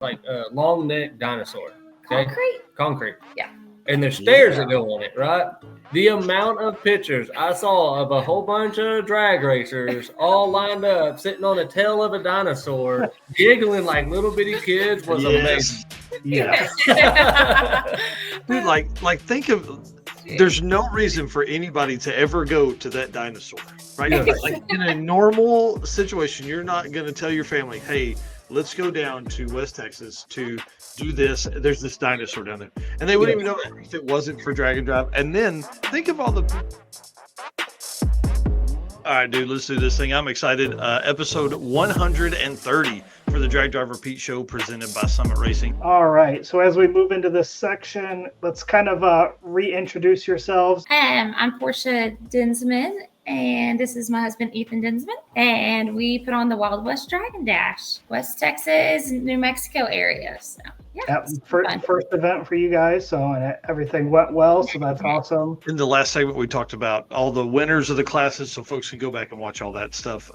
like long neck dinosaur. Okay? Concrete. Yeah. And there's stairs that go on it, right? The amount of pictures I saw of a whole bunch of drag racers all lined up, sitting on the tail of a dinosaur, giggling like little bitty kids was amazing. Yeah. Dude, like think of, there's no reason for anybody to ever go to that dinosaur, right? Yeah. Like in a normal situation, you're not going to tell your family, hey, let's go down to West Texas to do this. There's this dinosaur down there. And they wouldn't even know that if it wasn't for Drag and Drive. And then think of all the... All right, dude, let's do this thing. I'm excited. Episode 130 for the Drag Driver Pete Show presented by Summit Racing. All right. So as we move into this section, let's kind of reintroduce yourselves. I'm Portia Dinsman, and this is my husband, Ethan Dinsman. And we put on the Wild West Dragon Dash, West Texas, New Mexico area. So, yeah. First event for you guys. So and everything went well. So that's awesome. In the last segment, we talked about all the winners of the classes, so folks can go back and watch all that stuff.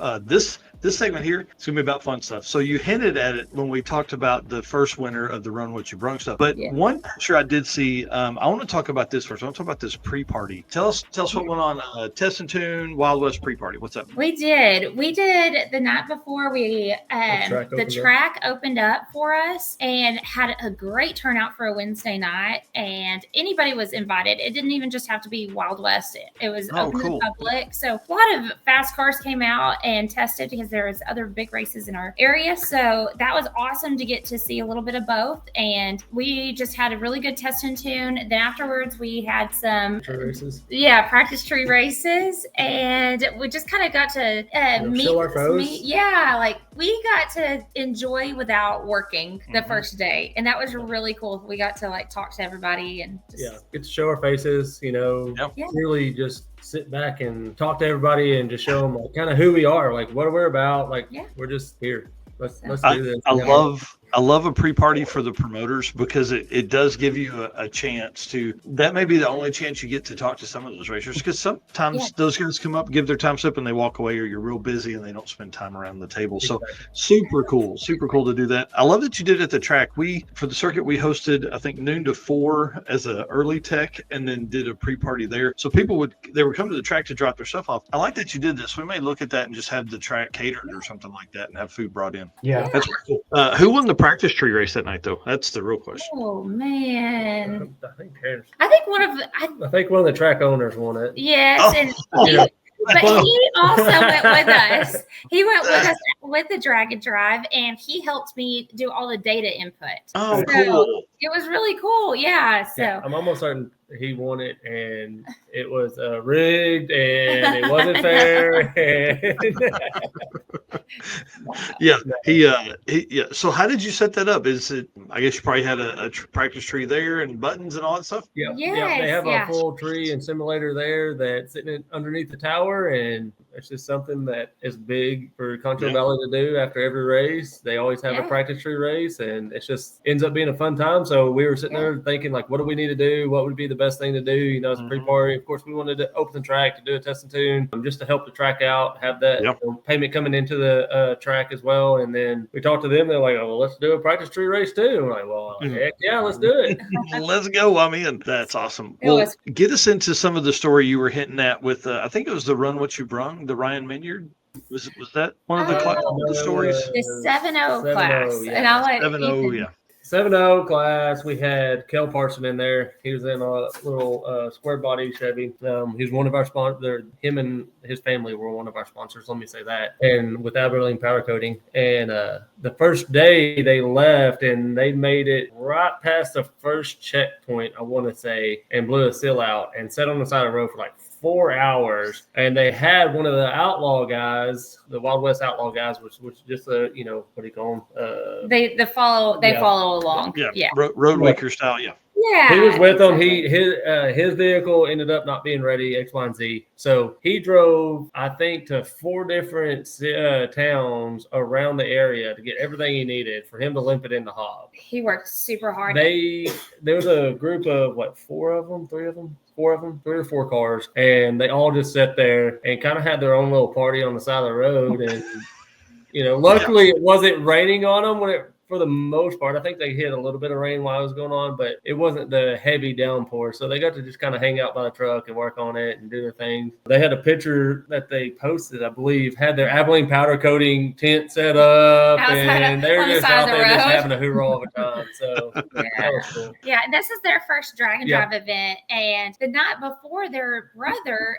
This segment here, it's going to be about fun stuff. So you hinted at it when we talked about the first winner of the Run What You Brung stuff. But one picture I did see, I want to talk about this first. I want to talk about this pre-party. Tell us what went on Test and Tune Wild West pre-party. What's up? We did the night before the track opened up for us and had a great turnout for a Wednesday night, and anybody was invited. It didn't even just have to be Wild West. It was open to the public. So a lot of fast cars came out and tested because there was other big races in our area. So that was awesome to get to see a little bit of both. And we just had a really good test and tune. Then afterwards we had some practice tree races, and we just kind of got to meet our foes. We got to enjoy without working the first day, and that was really cool. We got to talk to everybody and get to show our faces, really just sit back and talk to everybody and just show them kind of who we are, what we're about. We're just here. Let's do this. I love a pre-party for the promoters because it does give you a chance to, that may be the only chance you get to talk to some of those racers, because sometimes those guys come up, give their time slip, and they walk away, or you're real busy and they don't spend time around the table. So super cool to do that. I love that you did it at the track. For the circuit, we hosted, I think, noon to 4 as an early tech, and then did a pre-party there. So people would come to the track to drop their stuff off. I like that you did this. We may look at that and just have the track catered or something like that and have food brought in. Yeah. That's pretty cool. Who won the practice tree race that night, though? That's the real question. Oh man, I think one of the track owners won it. Yes, but he also went with us. He went with us with the Drag and Drive, and he helped me do all the data input. Oh, so cool! It was really cool. Yeah. So I'm almost certain he won it, and it was rigged, and it wasn't fair. So how did you set that up? Is it? I guess you probably had a practice tree there and buttons and all that stuff. Yeah. They have a full tree and simulator there that's sitting underneath the tower, and it's just something that is big for Concho Valley to do after every race. They always have a practice tree race, and it just ends up being a fun time. So we were sitting there thinking, what do we need to do? What would be the best thing to do? As a pre-party. Of course, we wanted to open the track to do a test and tune, just to help the track out, have that payment coming into the track as well. And then we talked to them. They're like, well, let's do a practice tree race too. And we're like, well, heck yeah, let's do it. Let's go. I'm in. That's awesome. Get us into some of the story you were hinting at with, I think it was the Run What You Brung, the Ryan Minyard. Was that one of the stories? The 7-0 class. And I'll let 7-0, 7-0 class. We had Kel Parson in there. He was in a little square body Chevy. He's one of our sponsors. Him and his family were one of our sponsors. Let me say that. And with Abilene Powder Coating. And the first day they left, and they made it right past the first checkpoint, I want to say, and blew a seal out and sat on the side of the road for 4 hours. And they had one of the outlaw guys, the Wild West outlaw guys, which just what do you call them? They follow along. Yeah. Road Waker style. Yeah. Yeah. He was with them. His vehicle ended up not being ready, X, Y, and Z. So he drove, I think, to 4 different towns around the area to get everything he needed for him to limp it in the hog. He worked super hard. There was a group of 4 of them, 3 of them, 3 or 4 cars, and they all just sat there and kind of had their own little party on the side of the road. And luckily it wasn't raining on them when it for the most part. I think they hit a little bit of rain while it was going on, but it wasn't the heavy downpour. So they got to just kind of hang out by the truck and work on it and do their things. They had a picture that they posted, I believe, had their Abilene powder coating tent set up, and they're just out there just having a hoorah all the time. So that was cool. Yeah, this is their first Dragon Drive event, and the night before, their brother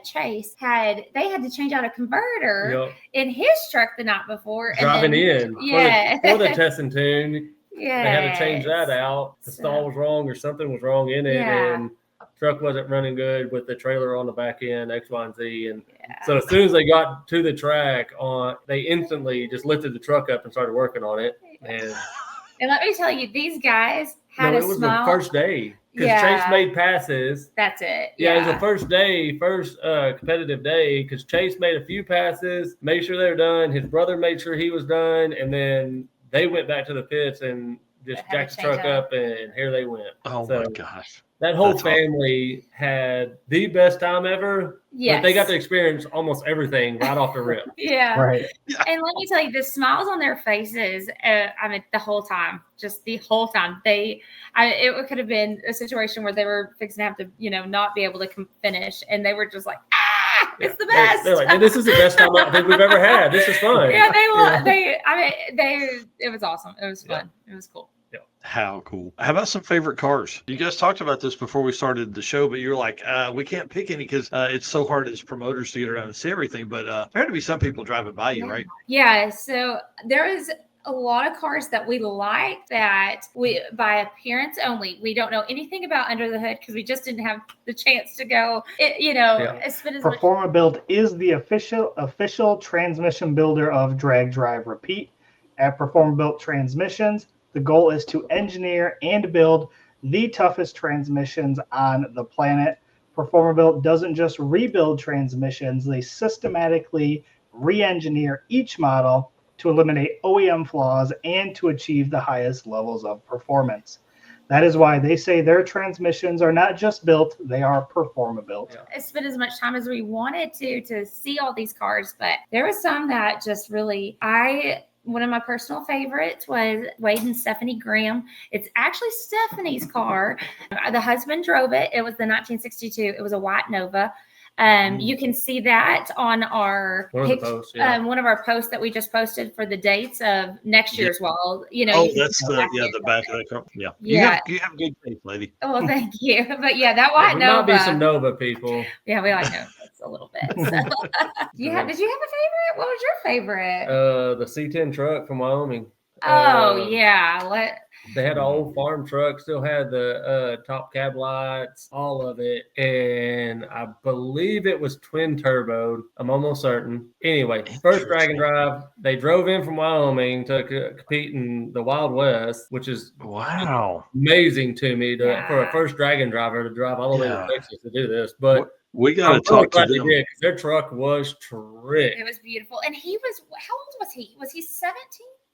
Chase had to change out a converter in his truck the night before. Driving in for the test and tune. Yeah, they had to change that out. The stall was wrong or something was wrong in it, and truck wasn't running good with the trailer on the back end, X, Y, and Z. And so as soon as they got to the track, they instantly just lifted the truck up and started working on it. And let me tell you, these guys had it was the first day. Because Chase made passes. That's it. Yeah, it was the first competitive day, because Chase made a few passes, made sure they were done. His brother made sure he was done, and then they went back to the pits and just jacked the truck up, and here they went. Oh, my gosh. That whole family had the best time ever. Yes. But they got to experience almost everything right off the rip. Right. And let me tell you, the smiles on their faces, the whole time, just the whole time. It could have been a situation where they were fixing to have to, not be able to finish. And they were just like, it's the best. They're like, this is the best time I think we've ever had. This is fun. Yeah, it was awesome. It was fun. It was cool. How cool. How about some favorite cars? You guys talked about this before we started the show, but you're like, we can't pick any because it's so hard as promoters to get around and see everything. But there had to be some people driving by you, right? Yeah. So there is a lot of cars that we like that we, by appearance only, we don't know anything about under the hood because we just didn't have the chance to go. Performa Build is the official transmission builder of Drag Drive Repeat. At Performa Built Transmissions, the goal is to engineer and build the toughest transmissions on the planet. Performa Built doesn't just rebuild transmissions, they systematically re-engineer each model to eliminate OEM flaws and to achieve the highest levels of performance. That is why they say their transmissions are not just built, they are Performa Built. I spent as much time as we wanted to see all these cars, but there was some that just really, one of my personal favorites was Wade and Stephanie Graham. It's actually Stephanie's car. The husband drove it. It was the 1962. It was a white Nova. You can see that on our one of our posts that we just posted for the dates of next year's wall. That's the back of the car. Yeah. You have good taste, lady. Oh, thank you. But that white Nova. Might be some Nova people. Yeah, we like Novas a little bit. So. Did you have a favorite? What was your favorite? The C10 truck from Wyoming. Oh yeah. They had an old farm truck, still had the top cab lights, all of it. And I believe it was twin turboed. I'm almost certain. Anyway, first Dragon Drive, they drove in from Wyoming to compete in the Wild West, which is amazing to me for a first Dragon driver to drive all the way to Texas to do this. But we got to talk to them. Their truck was terrific. It was beautiful. And he was, how old was he? Was he 17?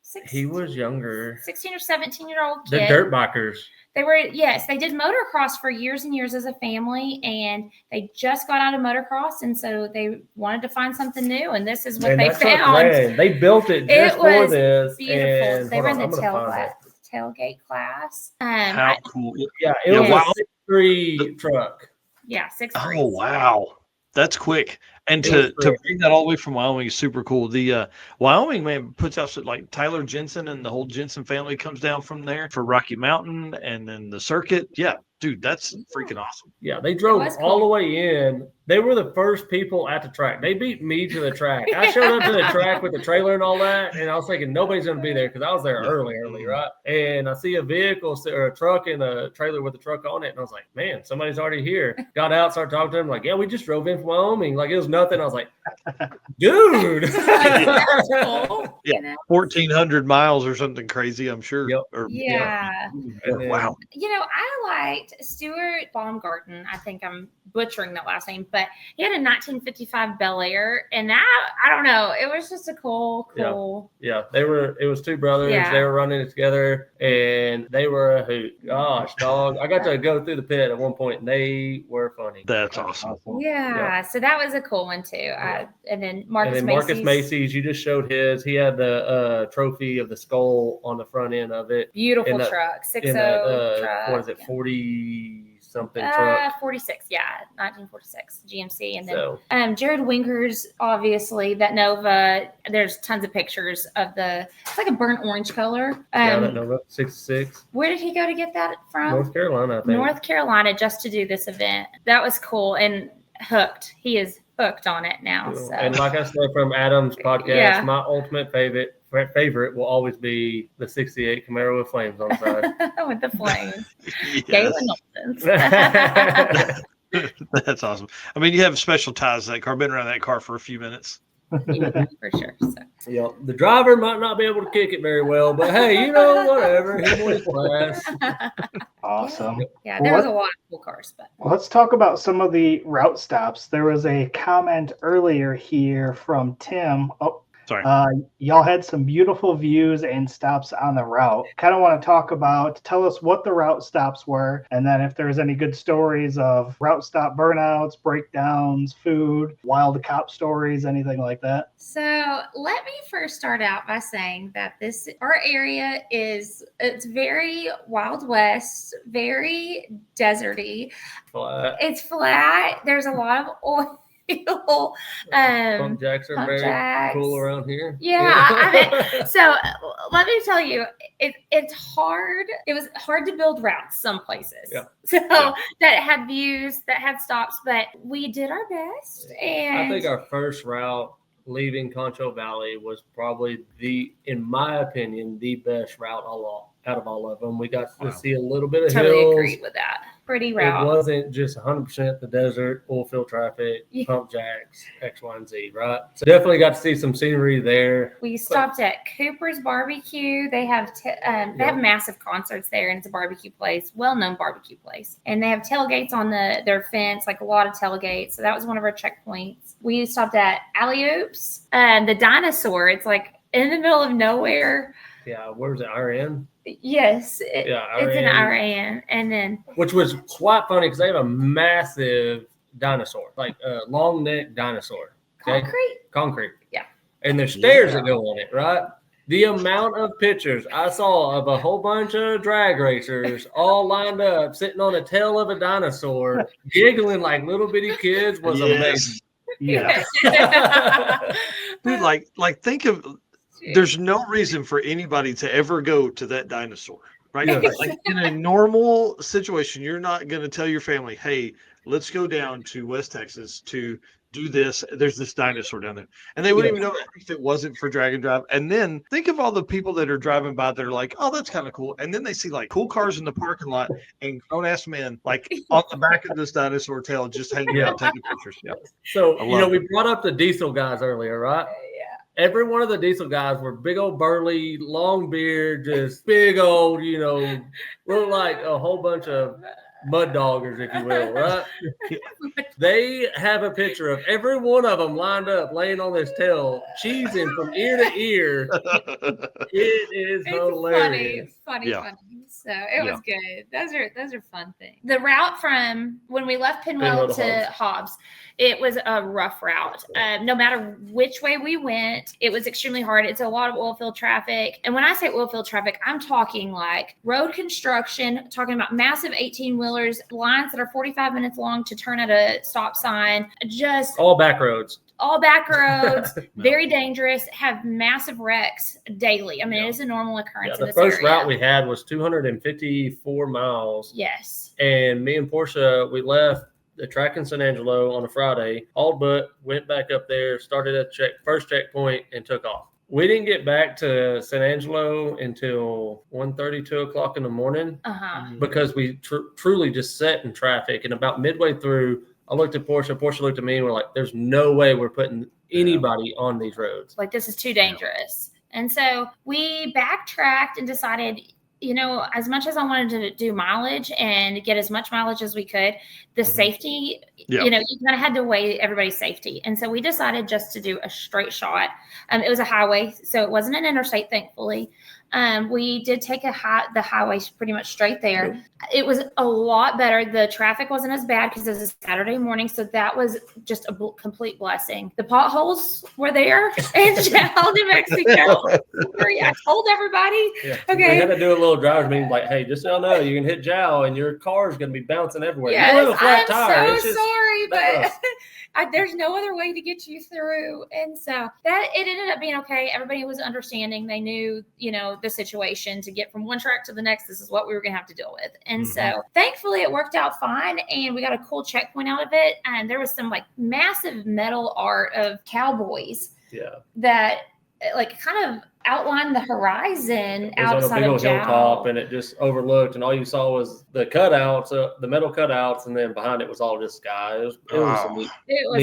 16? He was younger. 16 or 17-year-old kid. The dirt bikers. They were, they did motocross for years and years as a family, and they just got out of motocross, and so they wanted to find something new, and this is what they found. They built it just for this. Beautiful. They were in the tailgate class. How cool. Yeah, it was a 6'3" truck. Yeah, 6'3". Oh, wow. That's quick. And to bring that all the way from Wyoming is super cool. The Wyoming man puts out like Tyler Jensen and the whole Jensen family comes down from there for Rocky Mountain and then the circuit. Yeah, dude, that's freaking awesome. Yeah, they drove all the way in. They were the first people at the track. They beat me to the track. I showed up to the track with the trailer and all that, and I was thinking nobody's going to be there because I was there early, right? And I see a vehicle or a truck in a trailer with a truck on it, and I was like, man, somebody's already here. Got out, started talking to them, like, yeah, we just drove in from Wyoming. Like, it was nothing. I was like, dude. That's cool. Yeah, 1,400 miles or something crazy, I'm sure. Yep. Yeah. Wow. I liked Stuart Baumgarten. I think I'm butchering that last name, but he had a 1955 Bel Air, and that, I don't know, it was just a cool. Yeah. It was two brothers. Yeah. They were running it together, and they were a hoot. Gosh, dog. I got to go through the pit at one point, and they were funny. That's awesome. Yeah. So that was a cool one too. And then Marcus Macy's, you just showed his. He had the trophy of the skull on the front end of it. Beautiful truck. 60 truck. What is it, 40-something truck? 46, 1946 GMC. And then Jared Winger's, obviously, that Nova, there's tons of pictures of it's like a burnt orange color. That Nova, 66. Where did he go to get that from? North Carolina, I think. North Carolina, just to do this event. That was cool and hooked. He is hooked on it now. Cool. So. And like I said from Adam's podcast, my ultimate favorite will always be the 68 Camaro with flames on the side. With the flames. That's awesome. I mean, you have special ties to that car. I've been around that car for a few minutes. Yeah, for sure. So. The driver might not be able to kick it very well, but hey, whatever. He won his class. Awesome. Yeah, there was a lot of cool cars. But let's talk about some of the route stops. There was a comment earlier here from Tim. Sorry. Y'all had some beautiful views and stops on the route. Kind of want to tell us what the route stops were, and then if there's any good stories of route stop burnouts, breakdowns, food, wild cop stories, anything like that. So let me first start out by saying that our area it's very Wild West, very deserty. Flat. It's flat. There's a lot of oil. Pump jacks are very cool around here. Yeah. So let me tell you, it's hard. It was hard to build routes some places. Yeah. So that had views, that had stops, but we did our best. And I think our first route leaving Concho Valley was probably in my opinion, the best route out of all of them. We got to see a little bit of hills. Agreed with that. Pretty route. It wasn't just 100% the desert, oil field traffic, pump jacks, X, Y, and Z, right? So definitely got to see some scenery there. We stopped at Cooper's Barbecue. They have have massive concerts there, and it's a barbecue place, well-known barbecue place. And they have tailgates on their fence, like a lot of tailgates. So that was one of our checkpoints. We stopped at Alley Oops, the dinosaur. It's like in the middle of nowhere. Yeah, where's it? RN? Yes, it's an RN, and then which was quite funny because they have a massive dinosaur, like a long neck dinosaur. Okay? Concrete. Yeah. And there's stairs that go on it, right? The amount of pictures I saw of a whole bunch of drag racers all lined up, sitting on the tail of a dinosaur, giggling like little bitty kids was amazing. Yeah. Dude, like think of. There's no reason for anybody to ever go to that dinosaur, right? Like in a normal situation, you're not going to tell your family, hey, let's go down to West Texas to do this. There's this dinosaur down there. And they wouldn't even know if it wasn't for Drag and Drive. And then think of all the people that are driving by that are like, oh, that's kind of cool. And then they see like cool cars in the parking lot and grown-ass men like on the back of this dinosaur tail just hanging out taking pictures. Yeah. So, we brought up the diesel guys earlier, right? Every one of the diesel guys were big old burly, long beard, just big old, look like a whole bunch of mud doggers, if you will, right? They have a picture of every one of them lined up, laying on this tail, cheesing from ear to ear. It is hilarious. Funny. So it was good. Those are fun things. The route from when we left Pinwheel to Hobbs, it was a rough route. No matter which way we went, it was extremely hard. It's a lot of oil field traffic. And when I say oil field traffic, I'm talking like road construction, talking about massive 18-wheelers, lines that are 45 minutes long to turn at a stop sign, just all back roads. Very dangerous, have massive wrecks daily. I mean, it is a normal occurrence in this area. The first route we had was 254 miles. Yes. And me and Portia, we left the track in San Angelo on a Friday, all but went back up there, started at first checkpoint, and took off. We didn't get back to San Angelo until 1:30, 2 o'clock in the morning because we truly just sat in traffic. And about midway through, I looked at Portia looked at me, and we're like, there's no way we're putting anybody on these roads. Like, this is too dangerous. And so we backtracked and decided, as much as I wanted to do mileage and get as much mileage as we could, the safety you know, you kind of had to weigh everybody's safety. And so we decided just to do a straight shot. It was a highway, so it wasn't an interstate, thankfully. We did take the highway pretty much straight there. Yep. It was a lot better. The traffic wasn't as bad because it was a Saturday morning, so that was just a complete blessing. The potholes were there in Jal, New Mexico. I told everybody. Yeah. Okay. We had to do a little driver's meeting, like, hey, just so y'all know, you can hit Jal and your car's going to be bouncing everywhere. Yes, you have a flat I'm tire. So sorry, but there's no other way to get you through. And so that it ended up being okay. Everybody was understanding. They knew, you know, the situation to get from one track to the next. This is what we were going to have to deal with. And so thankfully it worked out fine. And we got a cool checkpoint out of it. And there was some like massive metal art of cowboys that like kind of outlined the horizon outside of Jal. Hilltop, and it just overlooked, and all you saw was the cutouts, the metal cutouts, and then behind it was all just sky. It was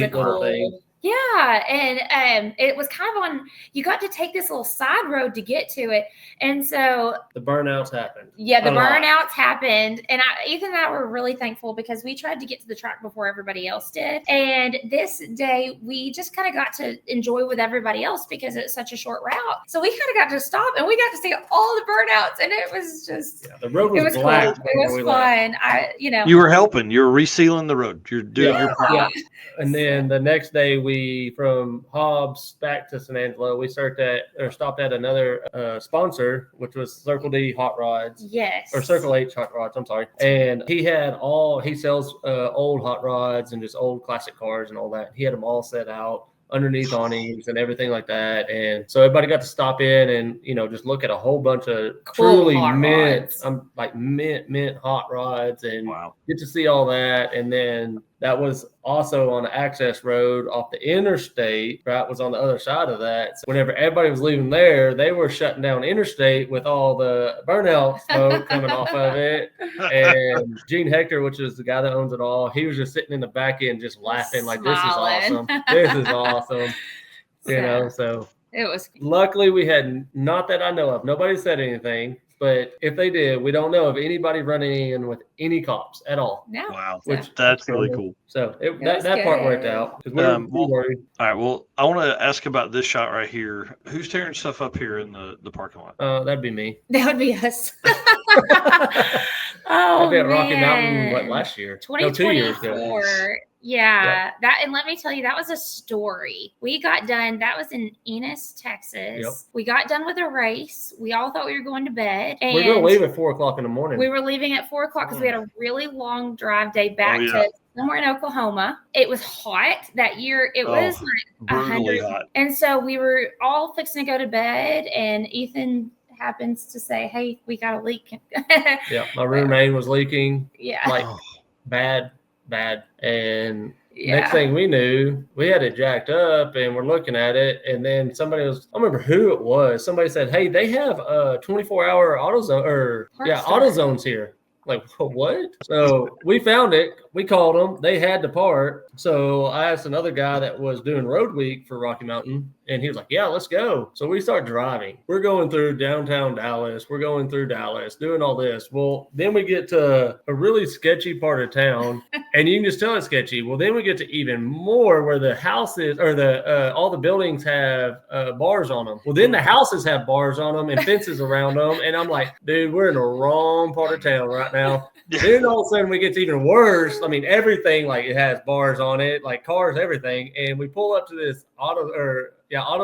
a cool thing. Yeah, and it was kind of on. You got to take this little side road to get to it, and so the burnouts happened. Yeah, the burnouts happened, and Ethan and I were really thankful because we tried to get to the track before everybody else did, and this day we just kind of got to enjoy with everybody else because it's such a short route. So we kind of got to stop, and we got to see all the burnouts, and it was just the road was black. Cool. It was fun. You were helping. You were resealing the road. You're doing your part. Yeah. And then the next day, we from Hobbs back to San Angelo, we stopped at another sponsor, which was Circle D Hot Rods. Yes. Or Circle H Hot Rods. I'm sorry. And he sells old hot rods and just old classic cars and all that. He had them all set out underneath awnings and everything like that. And so everybody got to stop in and, you know, just look at a whole bunch of truly mint hot rods and get to see all that. And then that was also on the access road off the interstate, right? Was on the other side of that. So whenever everybody was leaving there, they were shutting down interstate with all the burnout smoke coming off of it. And Gene Hector, which is the guy that owns it all, he was just sitting in the back end just laughing like, this is awesome. This is awesome. You know, so it was luckily we had, not that I know of, nobody said anything. But if they did, we don't know of anybody running in with any cops at all. No. Wow. That's really cool. So that part worked out. We were worried. All right. Well, I want to ask about this shot right here. Who's tearing stuff up here in the parking lot? That'd be me. That would be us. I'd be at Rocky Mountain, last year? 2024. 2 years ago. Yeah, that, and let me tell you, that was a story. We got done. That was in Ennis, Texas. Yep. We got done with a race. We all thought we were going to bed. And we were going to leave at 4:00 in the morning. We were leaving at 4:00 because we had a really long drive day back to somewhere in Oklahoma. It was hot that year. It was like 100. Hot. And so we were all fixing to go to bed, and Ethan happens to say, "Hey, we got a leak." Yeah, my roommate was leaking. Yeah, like bad. And next thing we knew, we had it jacked up and we're looking at it. And then I don't remember who it was. Somebody said, hey, they have a 24-hour auto zones here. Like, what? So we found it. We called them. They had the part. So I asked another guy that was doing road week for Rocky Mountain, and he was like, yeah, let's go. So we start driving. We're going through downtown Dallas. We're going through Dallas, doing all this. Well, then we get to a really sketchy part of town, and you can just tell it's sketchy. Well, then we get to even more where the houses or all the buildings have bars on them. Well, then the houses have bars on them and fences around them. And I'm like, dude, we're in the wrong part of town right now. Then all of a sudden we get to even worse. I mean, everything, like it has bars on it, like cars, everything. And we pull up to this auto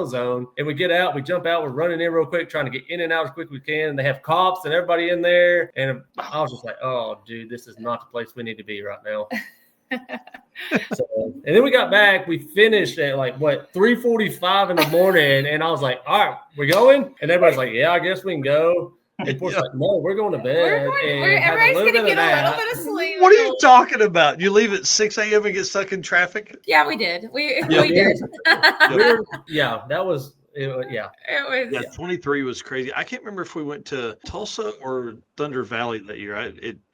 zone, and we get out, we jump out, we're running in real quick, trying to get in and out as quick as we can. And they have cops and everybody in there. And I was just like, oh, dude, this is not the place we need to be right now. And then we got back, we finished at 3:45 in the morning. And I was like, all right, we going? And everybody's like, yeah, I guess we can go. And Portia's like, no, we're going to bed. Everybody's going to get a little bit of sleep. What are you talking about? You leave at 6 a.m. and get stuck in traffic? Yeah, we did. We did. That was, It was. 23 was crazy. I can't remember if we went to Tulsa or Thunder Valley that year.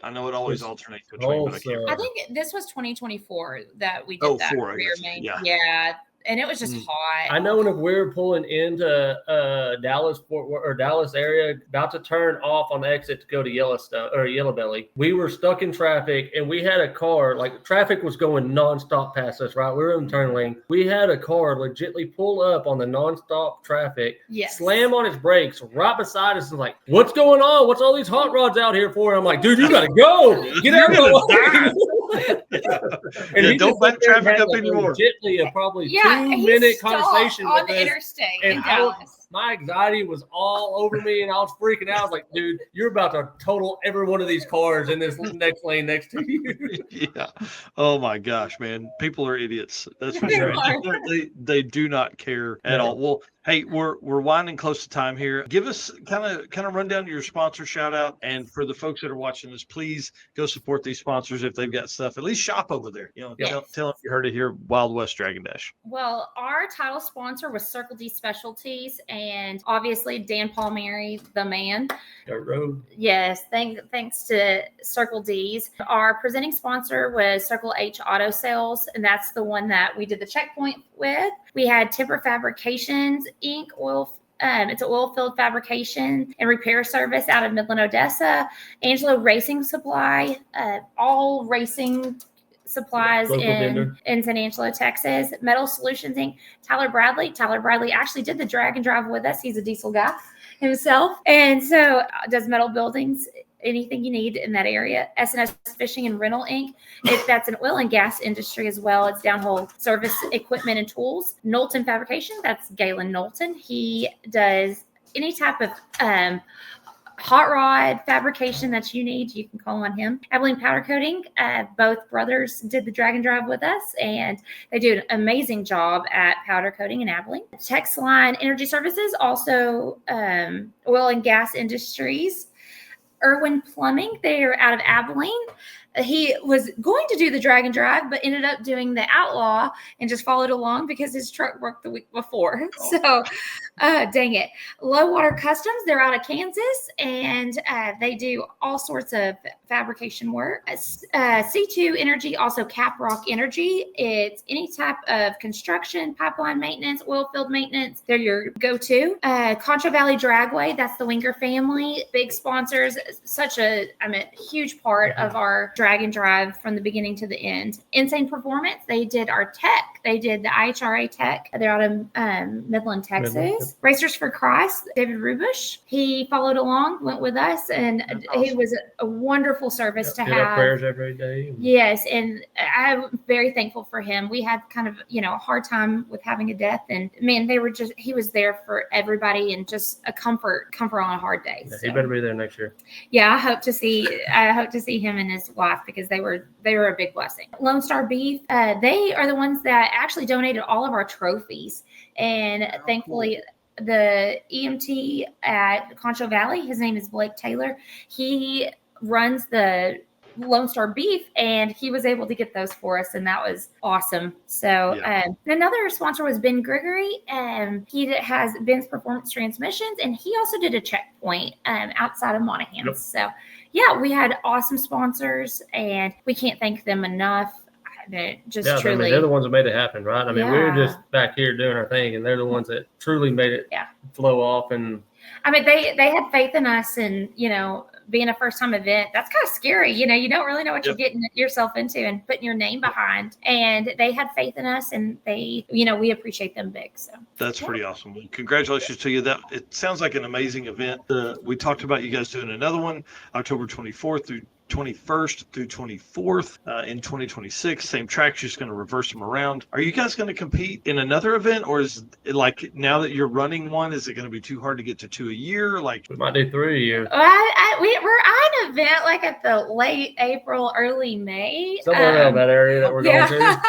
I know it always alternates between, but I think this was 2024 that we did that rear main. Yeah. and it was just hot. I know if we were pulling into Dallas, Fort Worth, or Dallas area, about to turn off on the exit to go to Yellowstone or Yellow Belly, we were stuck in traffic, and we had a car, like traffic was going nonstop past us, right? We were in turn lane. We had a car legitly pull up on the nonstop traffic, slam on its brakes right beside us, and like, what's going on? What's all these hot rods out here for? I'm like, dude, you gotta go. Get out of the way. And don't back traffic up anymore. Legitly a probably 2-minute conversation on the interstate in Dallas. My anxiety was all over me, and I was freaking out. I was like, dude, you're about to total every one of these cars in this next lane next to you. Yeah. Oh, my gosh, man. People are idiots. That's for sure. They do not care at all. Well, hey, we're winding close to time here. Give us kind of run down your sponsor shout out. And for the folks that are watching this, please go support these sponsors if they've got stuff. At least shop over there. You know, tell them you heard it here, Wild West Dragon Dash. Well, our title sponsor was Circle D Specialties, and obviously Dan Palmieri, the man. Dirt Road. Yes, thanks to Circle D's. Our presenting sponsor was Circle H Auto Sales, and that's the one that we did the checkpoint with. We had Timber Fabrications, Inc. It's an oil field fabrication and repair service out of Midland, Odessa. Angelo Racing Supply, all racing supplies in San Angelo, Texas. Metal Solutions Inc. Tyler Bradley. Tyler Bradley actually did the drag and drive with us. He's a diesel guy himself, and so does metal buildings. Anything you need in that area. S&S Fishing and Rental Inc. That's an oil and gas industry as well. It's downhole service equipment and tools. Knowlton Fabrication, that's Galen Knowlton. He does any type of hot rod fabrication that you need. You can call on him. Abilene Powder Coating, both brothers did the drag and drive with us, and they do an amazing job at powder coating in Abilene. Texline Energy Services, also oil and gas industries. Irwin Plumbing, they are out of Abilene. He was going to do the drag and drive, but ended up doing the Outlaw and just followed along because his truck broke the week before. So, dang it. Low Water Customs, they're out of Kansas, and they do all sorts of fabrication work. C2 Energy, also Caprock Energy. It's any type of construction, pipeline maintenance, oil field maintenance. They're your go-to. Concho Valley Dragway, that's the Winger family. Big sponsors, such a huge part of our drag and drive from the beginning to the end. Insane Performance, they did our tech. They did the IHRA tech. They're out of Midland, Texas. Racers for Christ, David Rubush. He followed along, went with us, and he was a wonderful service to have. Prayers every day. Yes, and I'm very thankful for him. We had kind of, a hard time with having a death, and man, he was there for everybody and just a comfort on a hard day. Yeah, so. He better be there next year. Yeah, I hope to see him and his wife, because they were a big blessing. Lone Star Beef, they are the ones that actually donated all of our trophies, and thankfully the EMT at Concho Valley, his name is Blake Taylor. He runs the Lone Star Beef, and he was able to get those for us, and that was awesome. So another sponsor was Ben Gregory, and he has Ben's Performance Transmissions, and he also did a checkpoint outside of Monaghan. Yep. So yeah, we had awesome sponsors, and we can't thank them enough. Truly, they're the ones that made it happen, right? We were just back here doing our thing, and they're the ones that truly made it flow off. And they had faith in us, and being a first time event, that's kind of scary. You don't really know what you're getting yourself into and putting your name behind. And they had faith in us, and they, we appreciate them big. So that's pretty awesome. Well, congratulations to you. That it sounds like an amazing event. We talked about you guys doing another one October 24th through 21st through 24th in 2026. Same tracks, just going to reverse them around. Are you guys going to compete in another event, or is it like now that you're running one, is it going to be too hard to get to 2 a year? Like we might do 3 a year. We're on an event like at the late April, early May. Somewhere around that area that we're going to.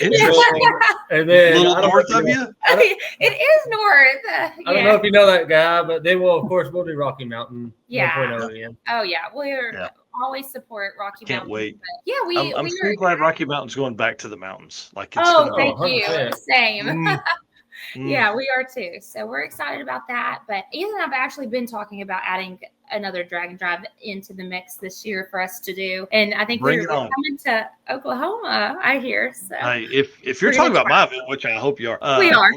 Interesting. And then a little north of you? It is north. I don't know if you know that guy, but they will, of course, we'll do Rocky Mountain. Yeah. 1.0 again. Oh yeah, we're always support Rocky Mountain. Can't wait. Yeah, I'm so glad Rocky Mountain's going back to the mountains. Like it's thank you. 100%. Same. Yeah, we are too. So we're excited about that. But Ethan and I've actually been talking about adding another drag and drive into the mix this year for us to do. And I think Bring we're it on. coming to Oklahoma, I hear. So Hey, if you're talking about my event, which I hope you are, we are.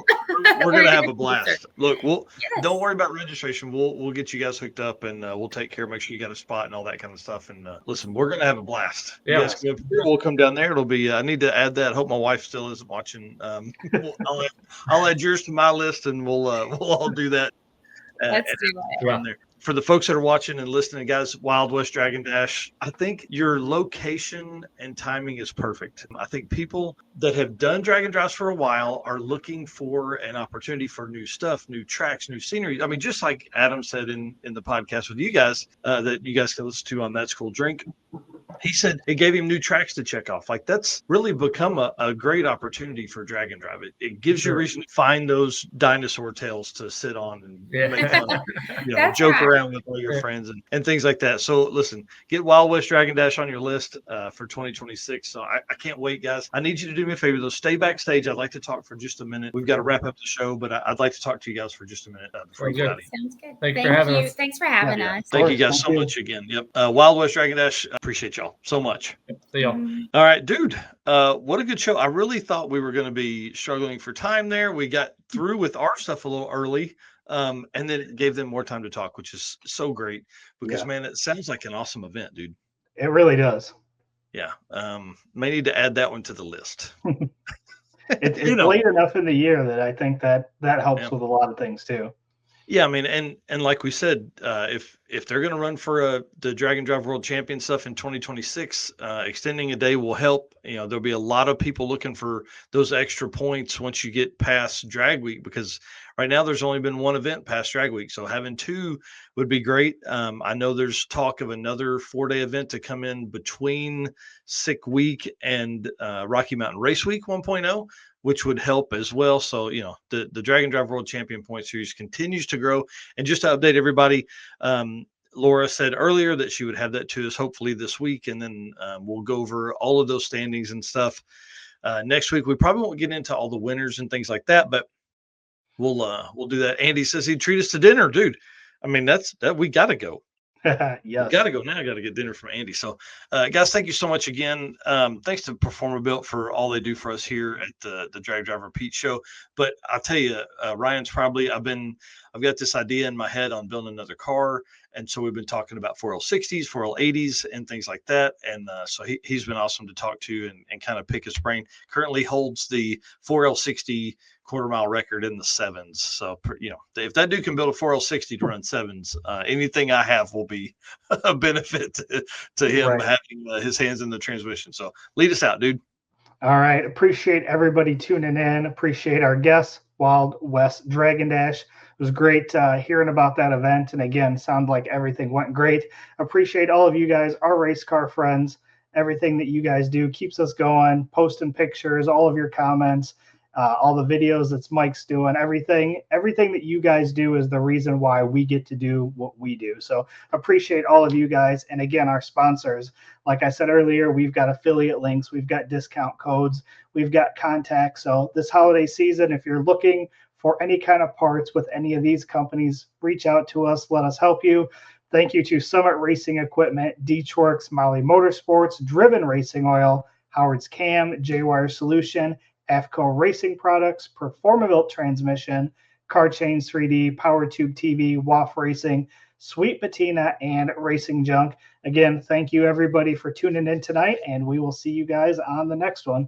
we're gonna have a blast. Look, Yes. don't worry about registration. We'll get you guys hooked up, and we'll take care. Make sure you got a spot and all that kind of stuff. And listen, we're gonna have a blast. Yeah. You guys come up here, we'll come down there. It'll be. I need to add that. Hope my wife still isn't watching. I'll add yours to my list, and we'll all do that. Let's do it. Down there. For the folks that are watching and listening, guys, Wild West Dragon Dash, I think your location and timing is perfect. I think people that have done Dragon Drives for a while are looking for an opportunity for new stuff, new tracks, new scenery. I mean, just like Adam said in the podcast with you guys, that you guys can listen to on That's Cool Drink. He said it gave him new tracks to check off. Like, that's really become a great opportunity for Dragon Drive. It gives you a reason to find those dinosaur tails to sit on and make fun of, joke around with all your friends and things like that. So listen, get Wild West Dragon Dash on your list for 2026. So I can't wait, guys. I need you to do me a favor, though. Stay backstage. I'd like to talk for just a minute. We've got to wrap up the show, but I'd like to talk to you guys for just a minute before we get out of here. Sounds good. Thank you for having us. Thanks for having us. Thank you guys so much again. Yep. Wild West Dragon Dash. Appreciate y'all so much. See y'all. All right, dude. What a good show. I really thought we were going to be struggling for time there. We got through with our stuff a little early. And then it gave them more time to talk, which is so great because, man, it sounds like an awesome event, dude. It really does. Yeah. May need to add that one to the list. It's late enough in the year that I think that helps with a lot of things too. Yeah, I mean, and like we said, if they're going to run for the Dragon Drive World Champion stuff in 2026, extending a day will help. There'll be a lot of people looking for those extra points once you get past Drag Week, because right now there's only been one event past Drag Week, so having two would be great. I know there's talk of another 4-day event to come in between Sick Week and Rocky Mountain Race Week 1.0. Which would help as well. So, the Dragon Drive World Champion Point Series continues to grow. And just to update everybody, Laura said earlier that she would have that to us hopefully this week. And then we'll go over all of those standings and stuff next week. We probably won't get into all the winners and things like that, but we'll do that. Andy says he'd treat us to dinner, dude. I mean, that we got to go. Yes. Got to go now. I got to get dinner from Andy. So, guys, thank you so much again. Thanks to Performer Built for all they do for us here at the Drag Drive Repeat show. But I'll tell you, Ryan's probably, I've got this idea in my head on building another car. And so we've been talking about 4L60s, 4L80s, and things like that. And so he's been awesome to talk to and kind of pick his brain. Currently holds the 4L60 quarter-mile record in the 7s. So, if that dude can build a 4L60 to run 7s, anything I have will be a benefit to him having his hands in the transmission. So lead us out, dude. All right. Appreciate everybody tuning in. Appreciate our guests, Wild West Dragon Dash. It was great hearing about that event. And again, sounds like everything went great. Appreciate all of you guys, our race car friends. Everything that you guys do keeps us going, posting pictures, all of your comments, all the videos that Mike's doing, everything that you guys do is the reason why we get to do what we do. So appreciate all of you guys. And again, our sponsors, like I said earlier, we've got affiliate links, we've got discount codes, we've got contacts. So this holiday season, if you're looking for any kind of parts with any of these companies, reach out to us, let us help you. Thank you to Summit Racing Equipment, Deechworks, Molly Motorsports, Driven Racing Oil, Howard's Cam, J-Wire Solution, AFCO Racing Products, Performabuilt Transmission, Car Chains 3D, Power Tube TV, WAF Racing, Sweet Patina, and Racing Junk. Again, thank you everybody for tuning in tonight, and we will see you guys on the next one.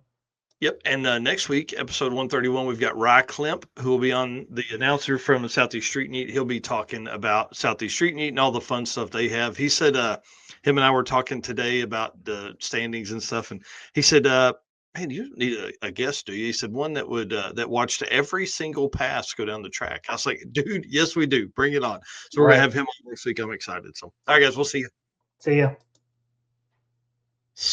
Yep. And next week, episode 131, we've got Rye Klemp, who will be on, the announcer from the Southeast Street Meet. He'll be talking about Southeast Street Meet and all the fun stuff they have. He said, him and I were talking today about the standings and stuff. And he said, man, you need a guest, do you? He said, one that would, that watched every single pass go down the track. I was like, dude, yes, we do. Bring it on. So we're going to have him on next week. I'm excited. So, all right, guys, we'll see you. See ya.